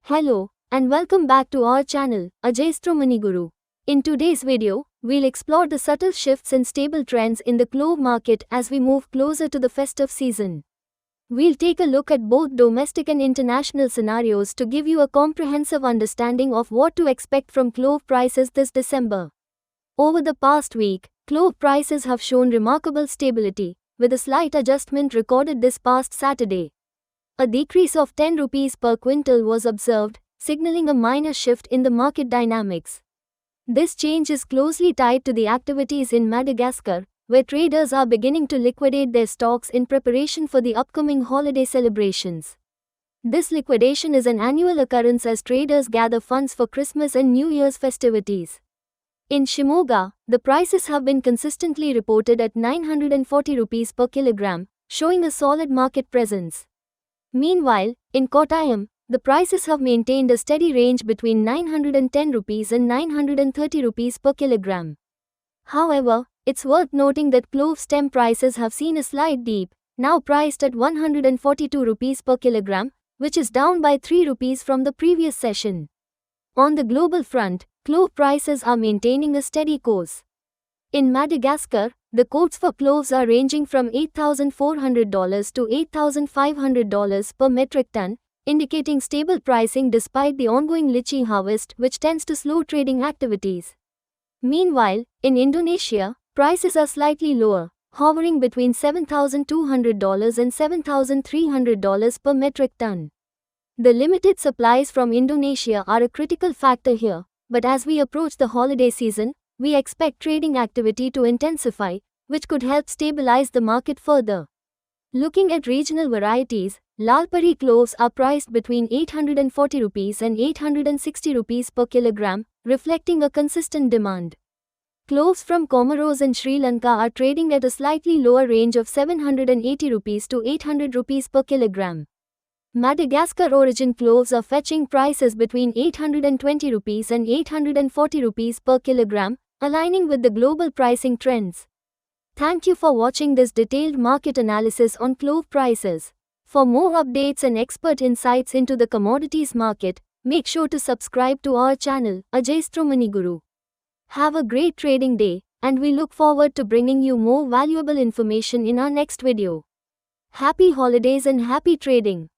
Hello, and welcome back to our channel, Ajayastro Maniguru. In today's video, we'll explore the subtle shifts and stable trends in the clove market as we move closer to the festive season. We'll take a look at both domestic and international scenarios to give you a comprehensive understanding of what to expect from clove prices this December. Over the past week, clove prices have shown remarkable stability, with a slight adjustment recorded this past Saturday. A decrease of 10 rupees per quintal was observed, signaling a minor shift in the market dynamics. This change is closely tied to the activities in Madagascar, where traders are beginning to liquidate their stocks in preparation for the upcoming holiday celebrations. This liquidation is an annual occurrence as traders gather funds for Christmas and New Year's festivities. In Shimoga, the prices have been consistently reported at 940 rupees per kilogram, showing a solid market presence. Meanwhile, in Kottayam, the prices have maintained a steady range between 910 rupees and 930 rupees per kilogram. However, it's worth noting that clove stem prices have seen a slight dip, now priced at 142 rupees per kilogram, which is down by 3 rupees from the previous session. On the global front, clove prices are maintaining a steady course. In Madagascar, the quotes for cloves are ranging from $8,400 to $8,500 per metric ton, indicating stable pricing despite the ongoing lychee harvest, which tends to slow trading activities. Meanwhile, in Indonesia, prices are slightly lower, hovering between $7,200 and $7,300 per metric ton. The limited supplies from Indonesia are a critical factor here, but as we approach the holiday season, we expect trading activity to intensify, which could help stabilize the market further. Looking at regional varieties, Lalpari cloves are priced between 840 rupees and 860 rupees per kilogram, reflecting a consistent demand. Cloves from Comoros and Sri Lanka are trading at a slightly lower range of 780 rupees to 800 rupees per kilogram. Madagascar origin cloves are fetching prices between 820 rupees and 840 rupees per kilogram, aligning with the global pricing trends. Thank you for watching this detailed market analysis on clove prices. For more updates and expert insights into the commodities market, make sure to subscribe to our channel, Ajayastro Maniguru. Have a great trading day, and we look forward to bringing you more valuable information in our next video. Happy holidays and happy trading!